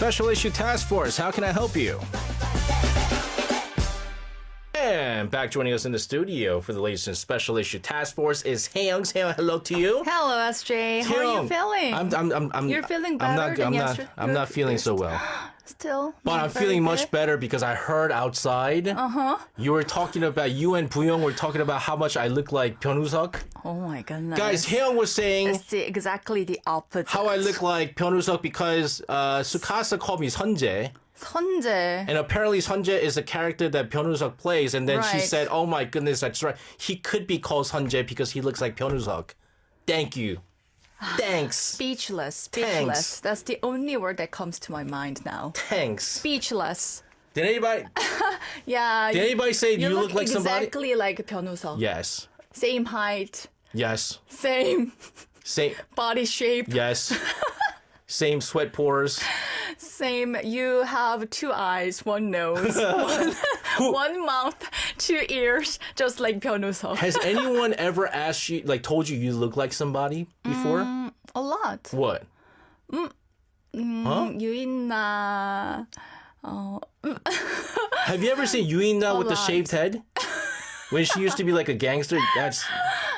Special Issue Task Force. How can I help you? And back joining us in the studio for the latest in Special Issue Task Force is Hayoung. Hayoung, hello to you. Hello, SJ. How are you feeling? You're feeling better than yesterday? I'm not feeling so well. Still? But I'm feeling much better because I heard outside you were talking about, you and Buyong were talking about how much I look like Pyeonwoo-seok. Oh my goodness. Guys, Hayoung was saying it's exactly the opposite. How I look like Pyeonwoo-seok because Sukasa called me Sunjae. 선재. And apparently Sunjae is a character that Pyeonwoo-seok plays. And then she said, oh my goodness, that's right. He could be called Sunjae because he looks like Pyeonwoo-seok. Thank you. Thanks. Speechless. Thanks. That's the only word that comes to my mind now. Thanks. Speechless. Did anybody? Yeah. Did anybody say you look like somebody? Exactly like Pyeonwoo-seok. Yes. Same height. Yes. Same body shape. Yes. Same sweat pores. Same. You have 2 eyes, 1 nose, one mouth, 2 ears, just like Pyeonwoo-seok. Has anyone ever asked you, like, told you you look like somebody before? A lot. What? 유인나. Have you ever seen Yuina with the shaved head? When she used to be like a gangster?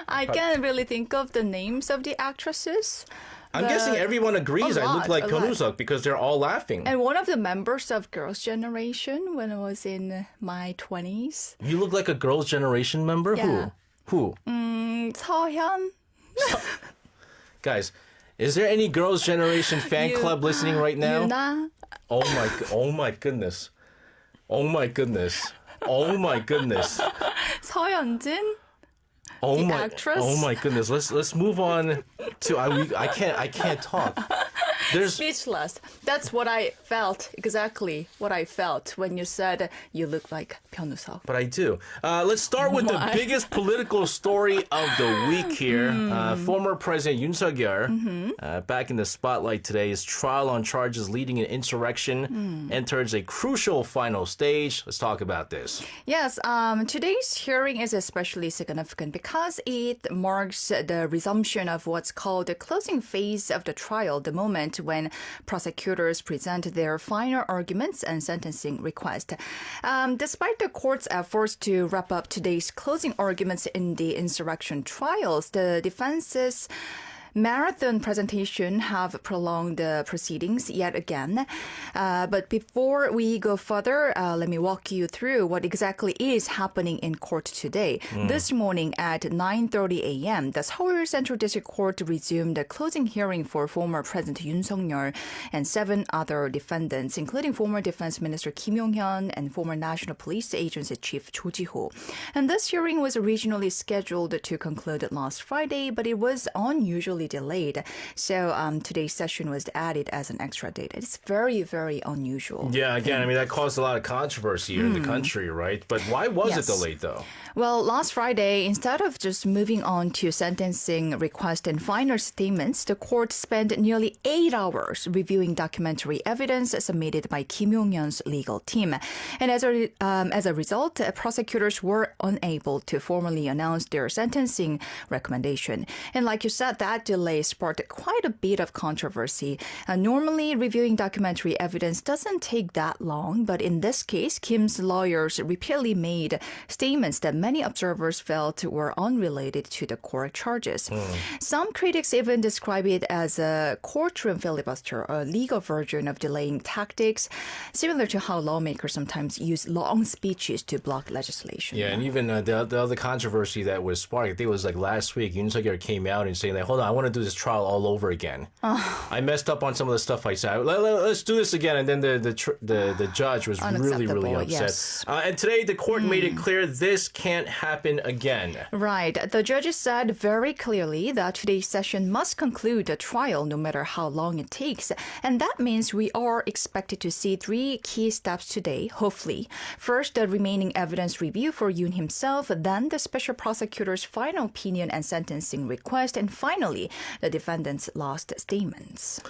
I can't really think of the names of the actresses. I'm guessing everyone agrees I look like Pyeonwoo-seok because they're all laughing. And one of the members of Girls' Generation when I was in my 20s. You look like a Girls' Generation member? Yeah. Who? 서현. Guys, is there any Girls' Generation fan club listening right now? 유나. Oh my goodness. Oh my goodness. Oh my goodness. 서현진. Actress? Oh my goodness. Let's move on to I can't talk. Speechless. That's what I felt. Exactly what I felt when you said you look like Pyeonwoo-seok. But I do. Let's start with the biggest political story of the week here. Former President Yoon Suk-yeol, back in the spotlight today. His trial on charges leading an insurrection enters a crucial final stage. Let's talk about this. Yes, today's hearing is especially significant because it marks the resumption of what's called the closing phase of the trial, the moment when prosecutors present their final arguments and sentencing request. Despite the court's efforts to wrap up today's closing arguments in the insurrection trials, the defense's marathon presentation have prolonged the proceedings yet again. But before we go further, let me walk you through what exactly is happening in court today. This morning at 9:30 a.m., the Seoul Central District Court resumed the closing hearing for former President Yoon Suk-yeol and 7 other defendants, including former Defense Minister Kim Yong-hyun and former National Police Agency Chief Cho Ji-ho. And this hearing was originally scheduled to conclude last Friday, but it was unusually delayed. So today's session was added as an extra date. It's very, very unusual. Yeah, again, I mean, that caused a lot of controversy here in the country, right? But why was it delayed, though? Well, last Friday, instead of just moving on to sentencing request and final statements, the court spent nearly 8 hours reviewing documentary evidence submitted by Kim Yong-hyun's legal team. And as a result, prosecutors were unable to formally announce their sentencing recommendation. And like you said, that delay sparked quite a bit of controversy. Normally, reviewing documentary evidence doesn't take that long, but in this case, Kim's lawyers repeatedly made statements that many observers felt were unrelated to the court charges. Some critics even describe it as a courtroom filibuster, a legal version of delaying tactics, similar to how lawmakers sometimes use long speeches to block legislation. Yeah, and even the other controversy that was sparked, I think it was like last week, Yoon Suk-yeol came out and saying, like, hold on, I want to do this trial all over again. I messed up on some of the stuff I said. Let's do this again. And then the judge was really, really upset. Yes. And today the court made it clear this can't happen again. Right. The judges said very clearly that today's session must conclude the trial no matter how long it takes. And that means we are expected to see 3 key steps today, hopefully. First, the remaining evidence review for Yoon himself, then the special prosecutor's final opinion and sentencing request, and finally, the defendant's last statements.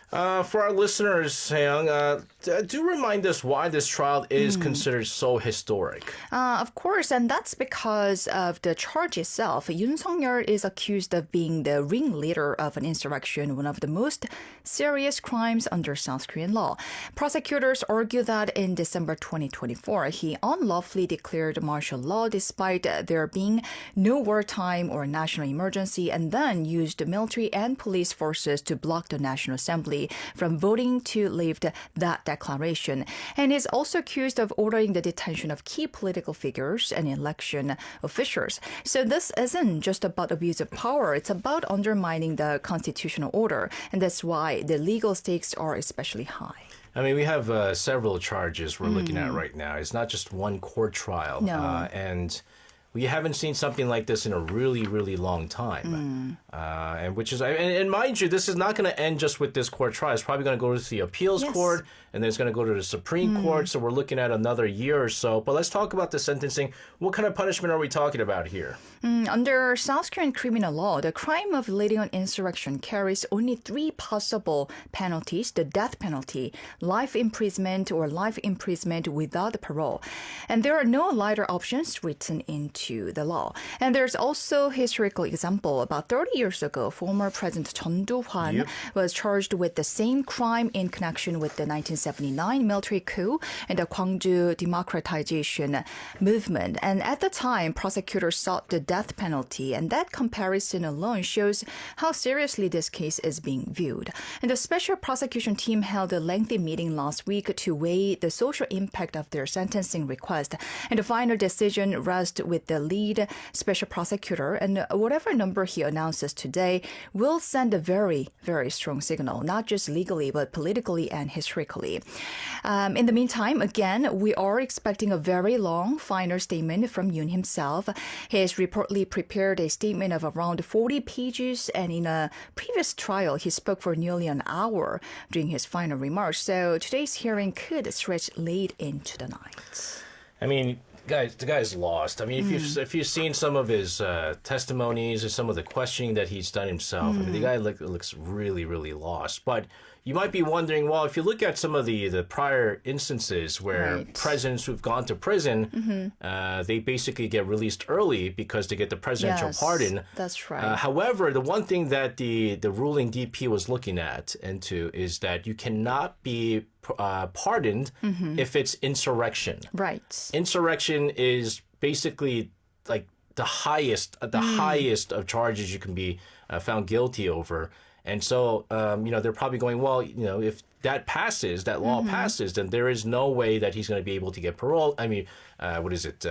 For our listeners, Seong, do remind us why this trial is considered so historic. Of course, and that's because of the charge itself. Yoon Sung-yeol is accused of being the ringleader of an insurrection, one of the most serious crimes under South Korean law. Prosecutors argue that in December 2024, he unlawfully declared martial law despite there being no wartime or national emergency, and then used military and police forces to block the National Assembly from voting to lift that declaration. And is also accused of ordering the detention of key political figures and election officials. So this isn't just about abuse of power, it's about undermining the constitutional order. And that's why the legal stakes are especially high. I mean, we have several charges we're looking at right now. It's not just one court trial. No. And we haven't seen something like this in a really, really long time. And which is, and mind you, this is not going to end just with this court trial. It's probably going to go to the appeals court, and then it's going to go to the Supreme Court. So we're looking at another year or so. But let's talk about the sentencing. What kind of punishment are we talking about here? Under South Korean criminal law, the crime of leading an insurrection carries only 3 possible penalties: the death penalty, life imprisonment, or life imprisonment without parole. And there are no lighter options written into the law. And there's also a historical example. About 30 years ago, former President Chun Doo-hwan was charged with the same crime in connection with the 1979 military coup and the Gwangju democratization movement. And at the time, prosecutors sought the death penalty, and that comparison alone shows how seriously this case is being viewed. And the special prosecution team held a lengthy meeting last week to weigh the social impact of their sentencing request. And the final decision rests with the lead special prosecutor, and whatever number he announces today will send a very, very strong signal, not just legally, but politically and historically. In the meantime, again, we are expecting a very long final statement from Yoon himself. He has reportedly prepared a statement of around 40 pages, and in a previous trial, he spoke for nearly an hour during his final remarks. So today's hearing could stretch late into the night. I mean, guys, the guy's lost. I mean, if you've seen some of his testimonies or some of the questioning that he's done himself, I mean, the guy looks really, really lost. But you might be wondering, well, if you look at some of the prior instances where presidents who've gone to prison, they basically get released early because they get the presidential pardon. That's right. However, the one thing that the ruling DP was looking into is that you cannot be pardoned if it's insurrection. Right. Insurrection is basically like the highest of charges you can be found guilty over. And so, they're probably going, well, if that passes, that law passes, then there is no way that he's going to be able to get parole. I mean,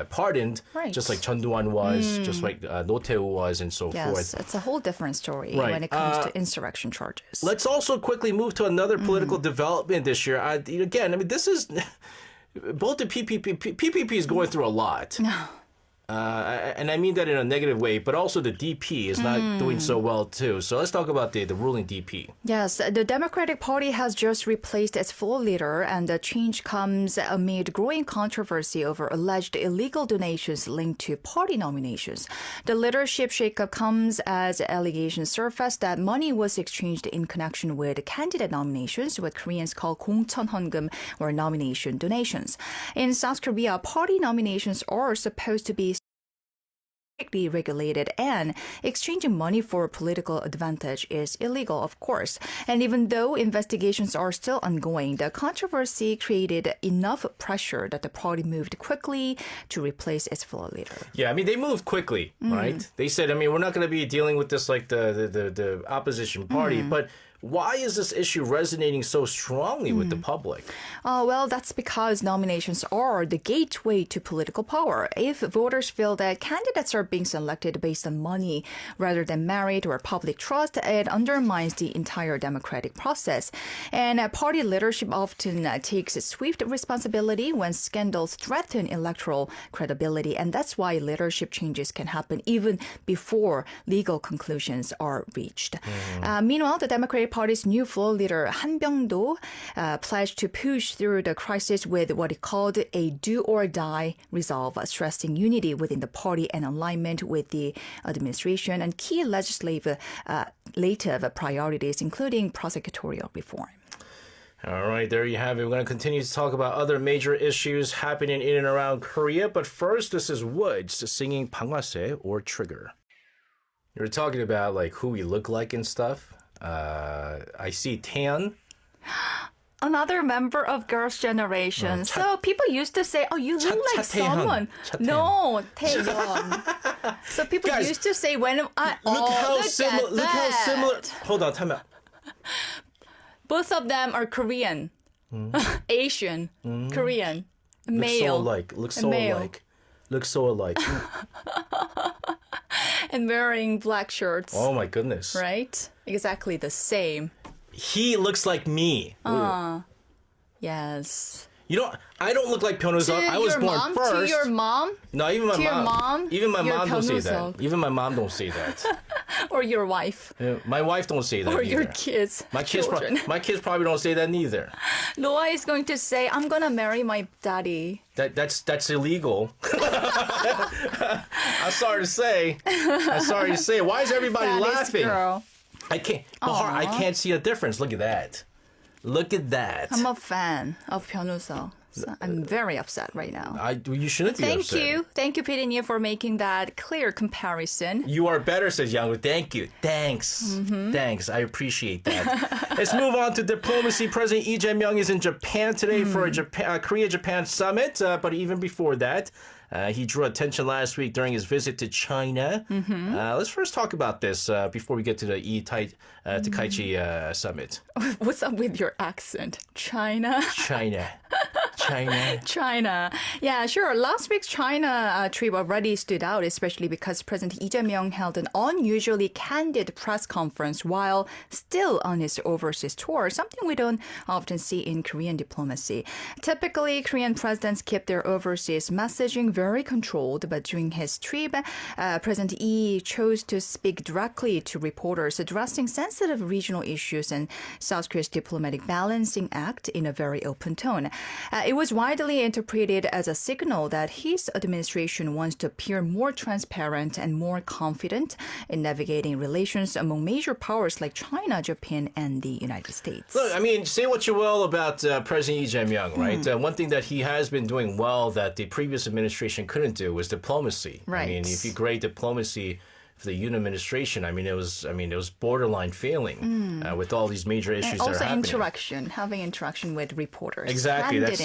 pardoned, just like Chun Doo-hwan was, just like No Tae-woo was, and so forth. Yes, it's a whole different story when it comes to insurrection charges. Let's also quickly move to another political development this year. Again, I mean, this is both the PPP is going through a lot. And I mean that in a negative way, but also the DP is not doing so well too. So let's talk about the ruling DP. Yes, the Democratic Party has just replaced its floor leader, and the change comes amid growing controversy over alleged illegal donations linked to party nominations. The leadership shakeup comes as allegations surfaced that money was exchanged in connection with candidate nominations, what Koreans call 공천헌금, or nomination donations. In South Korea, party nominations are supposed to be strictly regulated, and exchanging money for political advantage is illegal, of course. And even though investigations are still ongoing, the controversy created enough pressure that the party moved quickly to replace its floor leader. Yeah, I mean, they moved quickly, right? They said, I mean, we're not going to be dealing with this like the opposition party, but why is this issue resonating so strongly with the public? Well, that's because nominations are the gateway to political power. If voters feel that candidates are being selected based on money rather than merit or public trust, it undermines the entire democratic process. And party leadership often takes swift responsibility when scandals threaten electoral credibility. And that's why leadership changes can happen even before legal conclusions are reached. Meanwhile, the Democratic party's new floor leader Han Byung-do pledged to push through the crisis with what he called a do-or-die resolve, stressing unity within the party and alignment with the administration and key legislative priorities, including prosecutorial reform. All right, there you have it. We're going to continue to talk about other major issues happening in and around Korea. But first, this is Woods singing 방아쇠 or Trigger. You're talking about like who we look like and stuff. I see Tan. Another member of Girls' Generation. So people used to say, oh, you look like someone. No, Taeyeon. So people used to say when Look how similar. Hold on, time out. Both of them are Korean, Asian, Korean, male. Look so alike. And wearing black shirts. Oh my goodness. Right? Exactly the same. He looks like me. Yes. You know, I don't look like Pyeonwoo. I was born first. To your mom? No, even my mom. Even my mom don't say that. Pyeonwoo. Even my mom don't say that. Or your wife. My wife don't say that Or either. your kids. My kids probably don't say that neither. Noah is going to say, I'm going to marry my daddy. That's illegal. I'm sorry to say. Why is everybody laughing? Girl. I can't see a difference. Look at that. I'm a fan of Pyeonwoo. So I'm very upset right now. You shouldn't be upset. Thank you, Pitty, for making that clear comparison. You are better, says Yang. Thank you. Thanks. Thanks. I appreciate that. Let's move on to diplomacy. President Lee Jae-myung is in Japan today for a Korea-Japan summit. But even before that, he drew attention last week during his visit to China. Let's first talk about this before we get to the Takaichi summit. What's up with your accent? China. Yeah, sure. Last week's China trip already stood out, especially because President Lee Jae-myung held an unusually candid press conference while still on his overseas tour, something we don't often see in Korean diplomacy. Typically, Korean presidents keep their overseas messaging very controlled, but during his trip, President Lee chose to speak directly to reporters, addressing sensitive regional issues and South Korea's diplomatic balancing act in a very open tone. It was widely interpreted as a signal that his administration wants to appear more transparent and more confident in navigating relations among major powers like China, Japan, and the United States. Look, I mean, say what you will about President Lee Jae-myung, right? One thing that he has been doing well that the previous administration couldn't do was diplomacy. Right. I mean, if you grade diplomacy for the Yoon administration, it was borderline failing with all these major issues that are happening. Also having interaction with reporters. Exactly, that's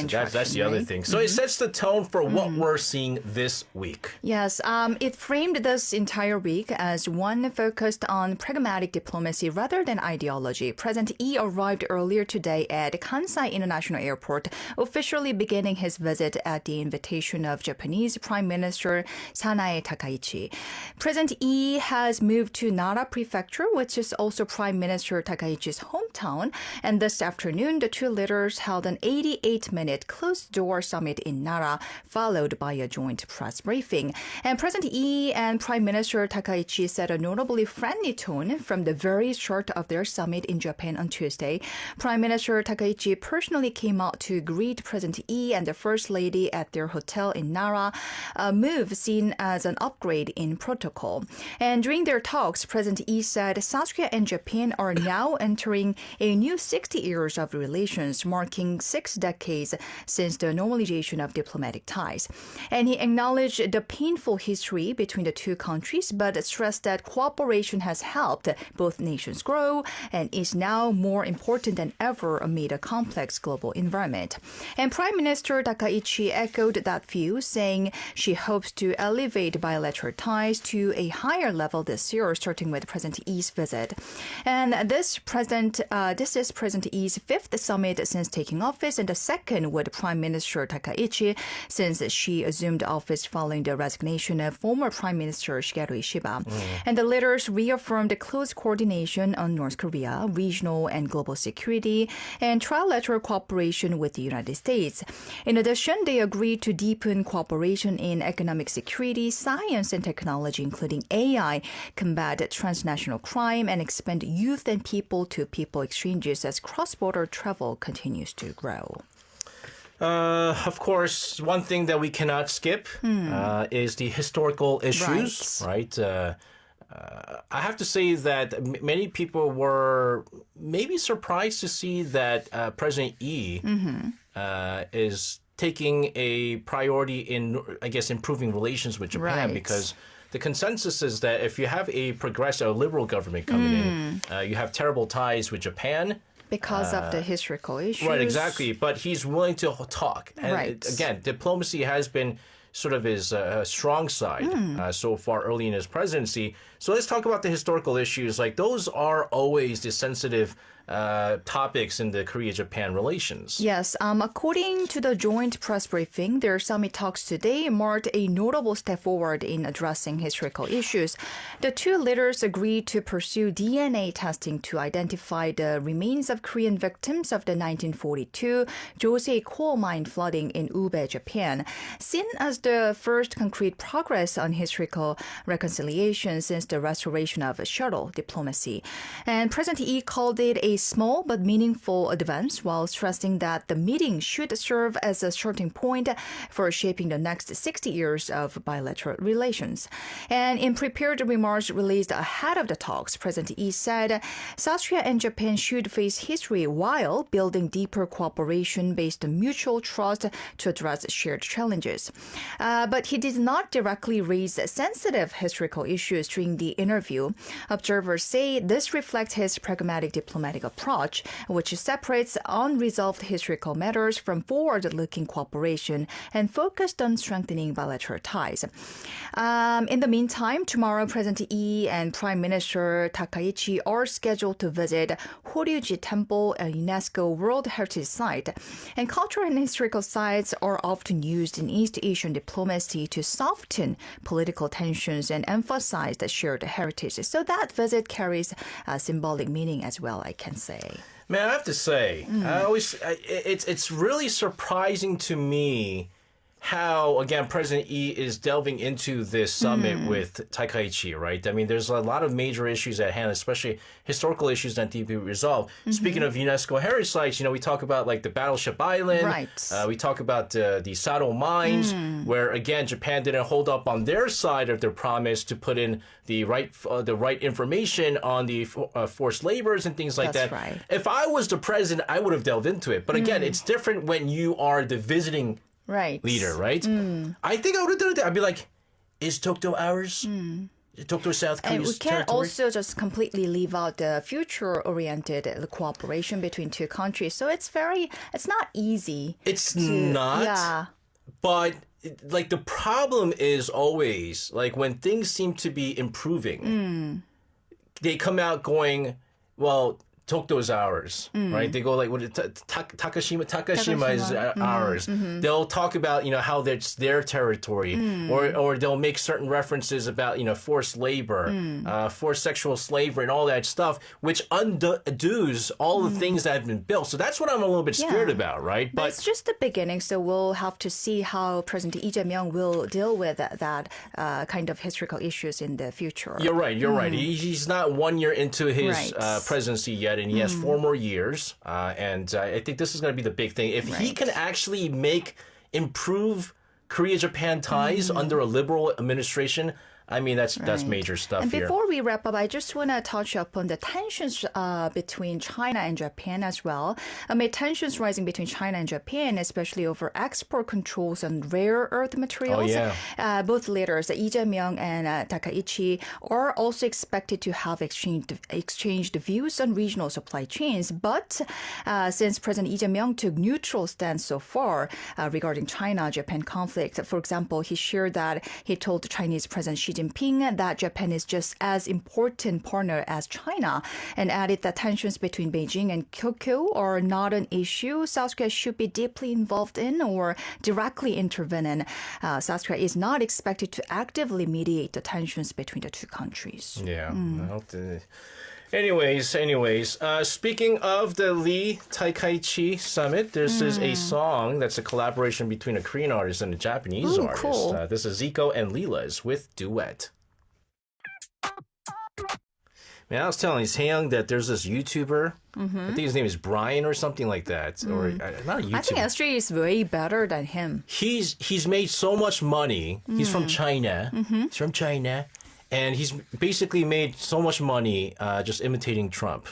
the other thing. So it sets the tone for what we're seeing this week. Yes, it framed this entire week as one focused on pragmatic diplomacy rather than ideology. President Lee arrived earlier today at Kansai International Airport, officially beginning his visit at the invitation of Japanese Prime Minister Sanae Takaichi. President Lee has moved to Nara Prefecture, which is also Prime Minister Takaichi's hometown. And this afternoon, the two leaders held an 88-minute closed-door summit in Nara, followed by a joint press briefing. And President Lee and Prime Minister Takaichi set a notably friendly tone from the very start of their summit in Japan on Tuesday. Prime Minister Takaichi personally came out to greet President Lee and the First Lady at their hotel in Nara, a move seen as an upgrade in protocol. And during their talks, President Lee said South Korea and Japan are now entering a new 60 years of relations, marking 6 decades since the normalization of diplomatic ties. And he acknowledged the painful history between the two countries, but stressed that cooperation has helped both nations grow and is now more important than ever amid a complex global environment. And Prime Minister Takaichi echoed that view, saying she hopes to elevate bilateral ties to a higher level this year, starting with President Lee's visit. And this is President Lee's 5th summit since taking office and the second with Prime Minister Takaichi since she assumed office following the resignation of former Prime Minister Shigeru Ishiba. And the leaders reaffirmed close coordination on North Korea, regional and global security, and trilateral cooperation with the United States. In addition, they agreed to deepen cooperation in economic security, science and technology, including AI AI, combat transnational crime, and expand youth and people-to-people exchanges as cross-border travel continues to grow. Of course, one thing that we cannot skip is the historical issues, right? I have to say that many people were maybe surprised to see that President Yi is taking a priority in, I guess, improving relations with Japan because the consensus is that if you have a progressive, liberal government coming in, you have terrible ties with Japan. Because of the historical issues. Right, exactly. But he's willing to talk. And again, diplomacy has been sort of his strong side so far early in his presidency. So let's talk about the historical issues. Like, those are always the sensitive topics in the Korea-Japan relations. Yes, according to the joint press briefing, their summit talks today marked a notable step forward in addressing historical issues. The two leaders agreed to pursue DNA testing to identify the remains of Korean victims of the 1942 Josei coal mine flooding in Ube, Japan, seen as the first concrete progress on historical reconciliation since the restoration of shuttle diplomacy. And President Lee called it a small but meaningful advance while stressing that the meeting should serve as a starting point for shaping the next 60 years of bilateral relations. And in prepared remarks released ahead of the talks, President Lee said South Korea and Japan should face history while building deeper cooperation based on mutual trust to address shared challenges. But he did not directly raise sensitive historical issues during the interview. Observers say this reflects his pragmatic diplomatic approach, which separates unresolved historical matters from forward-looking cooperation and focused on strengthening bilateral ties. In the meantime, tomorrow, President Lee and Prime Minister Takaichi are scheduled to visit Horyuji Temple, a UNESCO World Heritage Site. And cultural and historical sites are often used in East Asian diplomacy to soften political tensions and emphasize the shared heritage. So that visit carries a symbolic meaning as well, I can say. Man, I have to say, it's really surprising to me how, again, President Lee is delving into this summit with Takaichi, right? I mean, there's a lot of major issues at hand, especially historical issues that need to be resolved. Speaking of UNESCO heritage sites, we talk about like the Battleship Island. Right. We talk about the Sado mines, where, again, Japan didn't hold up on their side of their promise to put in the right information on the forced labors and things like That's that. right. If I was the president, I would have delved into it. But again, it's different when you are the visiting leader, right? I think I would have done it. I'd be like, is Tokyo ours? Tokyo South Korea's And we can't territory? also just completely leave out the future-oriented cooperation between two countries. So it's not easy. It's not. Yeah. But like, the problem is always like when things seem to be improving, they come out going, well, Tokyo's ours, right? They go like, what? Takashima is ours. They'll talk about how that's their territory, or they'll make certain references about forced labor, forced sexual slavery, and all that stuff, which undoes all the things that have been built. So that's what I'm a little bit scared about, right? But it's just the beginning, so we'll have to see how President Lee Jae-myung will deal with that kind of historical issues in the future. You're right. He's not 1 year into his presidency yet, and he has 4 more years. And I think this is going to be the big thing. If he can actually improve Korea-Japan ties under a liberal administration, I mean, that's major stuff and here. Before we wrap up, I just want to touch upon the tensions between China and Japan as well. Amid tensions rising between China and Japan, especially over export controls on rare earth materials, both leaders, Lee Jae-myung and Takaichi, are also expected to have exchanged views on regional supply chains. But since President Lee Jae-myung took neutral stance so far regarding China-Japan conflict, for example, he shared that he told Chinese President Xi Jinping that Japan is just as important partner as China, and added that tensions between Beijing and Tokyo are not an issue South Korea should be deeply involved in or directly intervene in. South Korea is not expected to actively mediate the tensions between the two countries. Yeah. Anyways, speaking of the Lee Takaichi summit, this is a song that's a collaboration between a Korean artist and a Japanese artist. Cool. This is Zico and Lila's with Duet. Man, I was telling Hae-young that there's this YouTuber. I think his name is Brian or something like that. Or not a YouTuber. I think SJ is way better than him. He's made so much money. He's from China. He's from China. And he's basically made so much money just imitating Trump.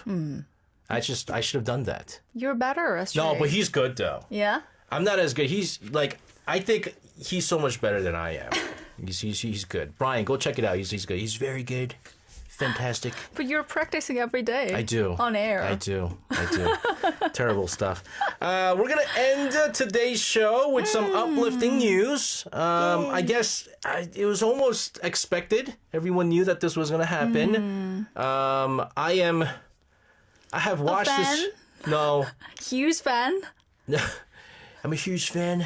I should have done that. You're better, SJ. No, but he's good though. Yeah? I'm not as good. He's like, I think he's so much better than I am. He's good. Brian, go check it out. He's good. He's very good. Fantastic. But you're practicing every day. I do. On air. I do. Terrible stuff. We're going to end today's show with some uplifting news. I guess it was almost expected. Everyone knew that this was going to happen. I have watched this. No. Huge fan? I'm a huge fan.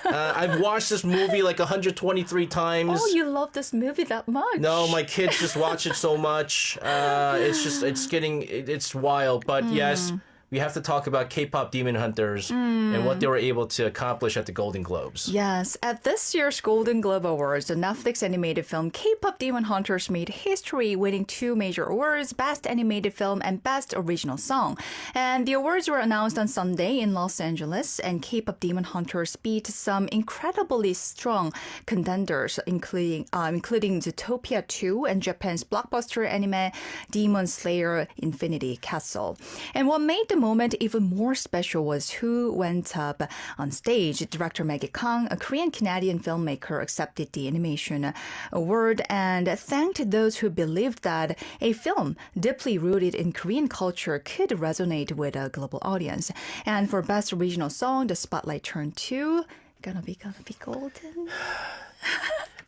I've watched this movie like 123 times. Oh, you love this movie that much? No, my kids just watch it so much. It's wild. But yes, we have to talk about K-pop Demon Hunters and what they were able to accomplish at the Golden Globes. Yes, at this year's Golden Globe Awards, the Netflix animated film K-pop Demon Hunters made history, winning 2 major awards, Best Animated Film and Best Original Song. And the awards were announced on Sunday in Los Angeles, and K-pop Demon Hunters beat some incredibly strong contenders, including Zootopia 2 and Japan's blockbuster anime Demon Slayer Infinity Castle. And what made the moment even more special was who went up on stage. Director Maggie Kang, a Korean-Canadian filmmaker, accepted the animation award and thanked those who believed that a film deeply rooted in Korean culture could resonate with a global audience. And for Best Original Song, the spotlight turned to Gonna Be Golden.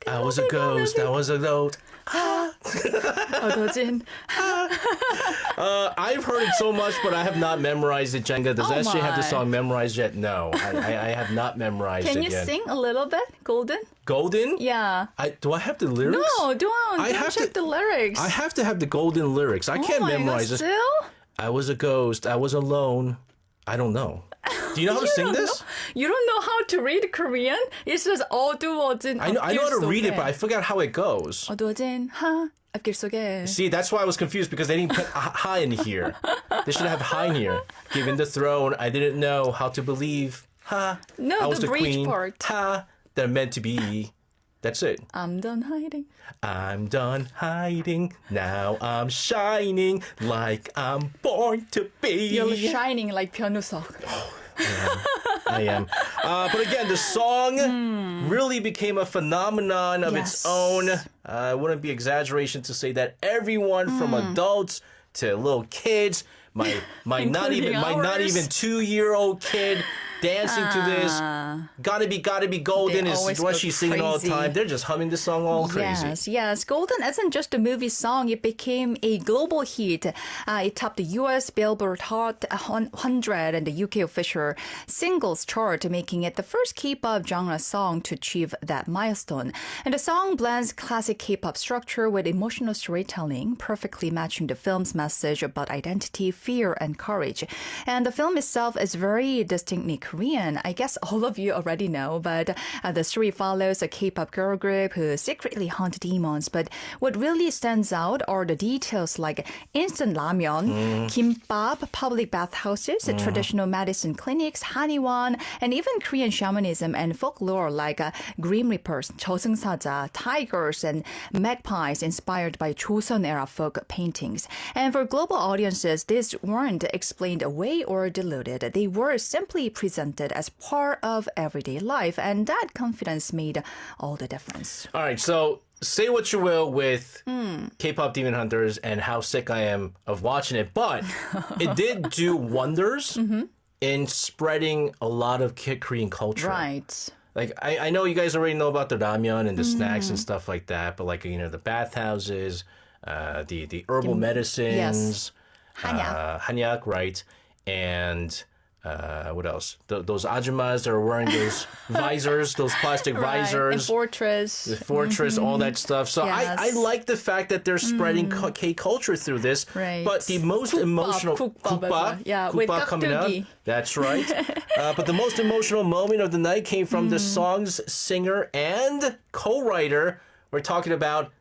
I was a ghost. 어도진. I've heard it so much, but I have not memorized it, Jenga. Does SJ have the song memorized yet? No, I have not memorized it yet. Can you sing a little bit, Golden? Golden? Yeah. Do I have the lyrics? No, don't check the lyrics. I have to have the Golden lyrics. I can't memorize it. Still? I was a ghost. I was alone. I don't know. Do you know how to sing this? You don't know how to read Korean? It says 어두워진 I know how to read it, but I forgot how it goes. 어두워진 앞길 속에. See, that's why I was confused, because they didn't put ha in here. They should have ha in here. Given the throne, I didn't know how to believe. Ha. No, I was the the bridge queen. part. Ha. They're meant to be. That's it. I'm done hiding. I'm done hiding. Now I'm shining like I'm born to be. You're shining like 변우석. I am. But again, the song really became a phenomenon of its own. It wouldn't be exaggeration to say that everyone from adults to little kids, my not even 2-year-old kid dancing to this. Gotta be golden is what she's singing all the time. They're just humming the song all crazy. Yes. Golden isn't just a movie song. It became a global hit. It topped the US Billboard Hot 100 and the UK official singles chart, making it the first K-pop genre song to achieve that milestone. And the song blends classic K-pop structure with emotional storytelling, perfectly matching the film's message about identity, fear, and courage. And the film itself is very distinctly Korean. I guess all of you already know, but the story follows a K-pop girl group who secretly hunt demons. But what really stands out are the details like instant ramen, kimbap, public bathhouses, traditional medicine clinics, haniwon, and even Korean shamanism and folklore like Grim Reapers, 저승사자, tigers, and magpies inspired by Joseon-era folk paintings. And for global audiences, these weren't explained away or diluted. They were simply presented as part of everyday life, and that confidence made all the difference. All right, so say what you will with K-pop Demon Hunters and how sick I am of watching it, but it did do wonders in spreading a lot of Korean culture. Right. Like, I know you guys already know about the ramyeon and the snacks and stuff like that, but like, the bathhouses, the herbal medicines, hanyak, right, and what else? Those ajumas that are wearing those visors, those plastic visors. And Fortress. The Fortress, all that stuff. So Yes. I like the fact that they're spreading K-culture through this. Right. But the most emotional... Kukbap. Yeah, with coming out. 깍두기. That's right. But the most emotional moment of the night came from the song's singer and co-writer. We're talking about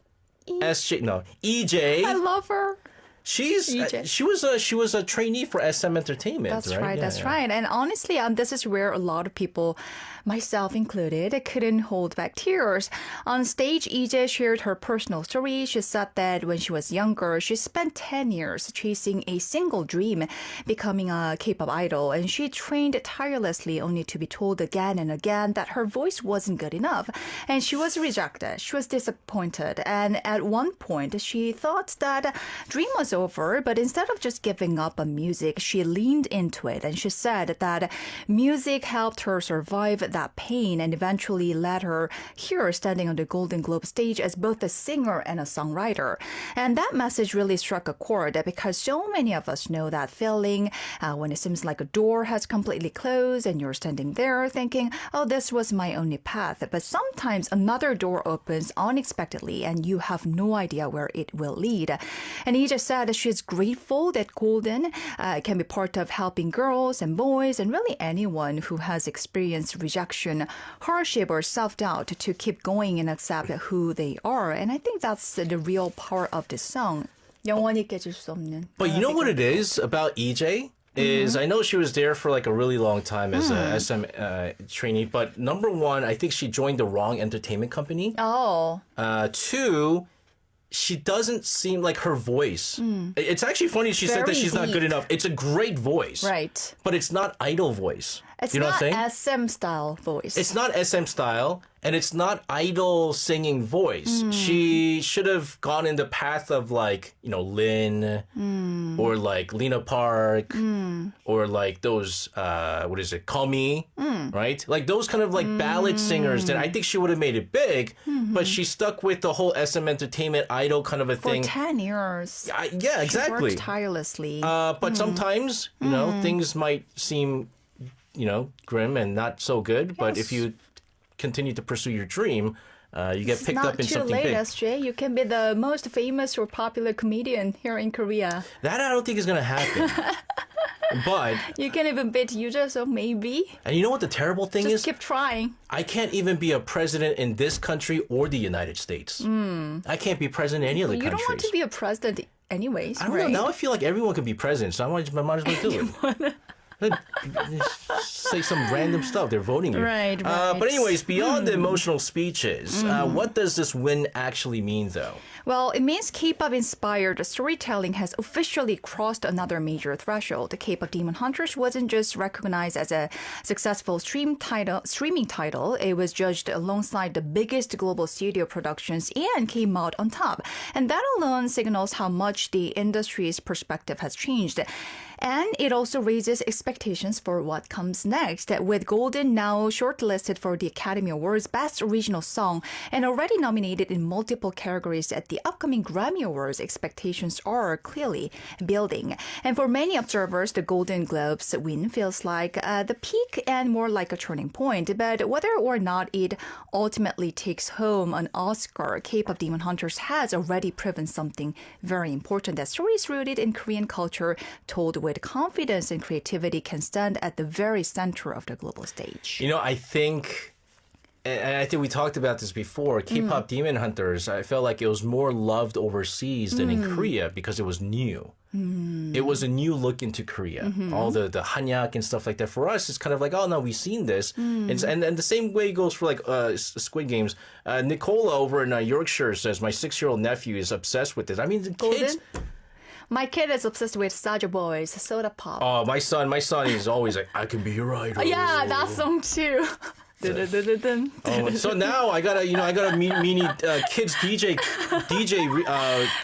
EJ. I love her. She was a trainee for SM Entertainment. That's right. right. Yeah, That's yeah. right. And honestly, this is where a lot of people, myself included, couldn't hold back tears. On stage, EJ shared her personal story. She said that when she was younger, she spent 10 years chasing a single dream, becoming a K-pop idol, and she trained tirelessly only to be told again and again that her voice wasn't good enough. And she was rejected. She was disappointed. And at one point, she thought that dream was over, but instead of just giving up on music, she leaned into it. And she said that music helped her survive that pain and eventually led her here standing on the Golden Globe stage as both a singer and a songwriter. And that message really struck a chord because so many of us know that feeling when it seems like a door has completely closed and you're standing there thinking, oh, this was my only path. But sometimes another door opens unexpectedly and you have no idea where it will lead. And he just said she's grateful that Golden can be part of helping girls and boys and really anyone who has experienced rejection, hardship, or self-doubt to keep going and accept who they are. And I think that's the real power of this song. 영원히 깨질 수 없는. But you know what it is about EJ? Is I know she was there for like a really long time as a SM trainee, but number one, I think she joined the wrong entertainment company. Oh. Two, she doesn't seem like her voice. It's actually funny she said that Very she's not good deep. enough. It's a great voice. Right. But it's not idol voice. It's you know not what I'm saying? SM style voice. It's not SM style, and it's not idol singing voice. She should have gone in the path of like, Lin, or like Lena Park, or like those, what is it, Call Me, right? Like those kind of like ballad singers that I think she would have made it big, but she stuck with the whole SM Entertainment idol kind of a For thing. 10 years. Yeah, exactly. She worked tirelessly. But sometimes, things might seem, grim and not so good. But if you continue to pursue your dream, you get picked up in something not too big. late, SJ. You can be the most famous or popular comedian here in Korea. That I don't think is going to happen. But... You can even beat Yuja, so maybe. And you know what the terrible thing Just is? keep trying. I can't even be a president in this country or the United States. I can't be president in any other You countries. don't want to be a president anyways, I don't right? know. Now I feel like everyone can be president, so I might as well do it. Say some random stuff. They're voting you. Right. But anyways, beyond the emotional speeches, what does this win actually mean, though? Well, it means K-pop inspired storytelling has officially crossed another major threshold. The K-pop Demon Hunters wasn't just recognized as a successful streaming title, it was judged alongside the biggest global studio productions and came out on top. And that alone signals how much the industry's perspective has changed. And it also raises expectations for what comes next. With Golden now shortlisted for the Academy Awards Best Original Song and already nominated in multiple categories at the upcoming Grammy Awards, expectations are clearly building. And for many observers, the Golden Globes win feels like the peak and more like a turning point. But whether or not it ultimately takes home an Oscar, K-pop Demon Hunters has already proven something very important, that stories rooted in Korean culture told with confidence and creativity can stand at the very center of the global stage. I think, and I think we talked about this before, K-pop Demon Hunters, I felt like it was more loved overseas than in Korea because it was new. It was a new look into Korea. All the hanyak and stuff like that. For us, it's kind of like, oh no, we've seen this. And the same way goes for like Squid Games. Nicola over in Yorkshire says, my 6-year-old nephew is obsessed with this. I mean, the kids... My kid is obsessed with Saja Boys, Soda Pop. Oh, my son is always like, I can be your idol. Yeah, that song too. So now I got a mini kids DJ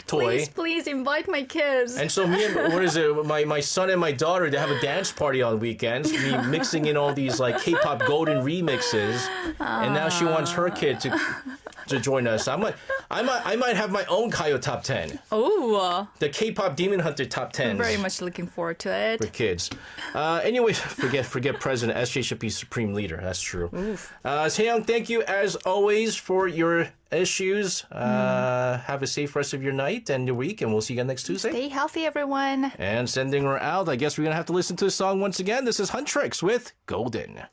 toy. Please invite my kids. And so my son and my daughter, they have a dance party on weekends. Me mixing in all these like K-pop golden remixes, and now she wants her kid to join us. I might have my own Kayo top 10. Oh, the K-pop Demon Hunter top 10. I'm very much looking forward to it. For kids. Anyway, forget President. SJ should be supreme leader. That's true. Seyoung, thank you as always for your issues. Have a safe rest of your night and your week, and we'll see you again next Tuesday. Stay healthy, everyone. And sending her out, I guess we're going to have to listen to the song once again. This is Huntrix with Golden.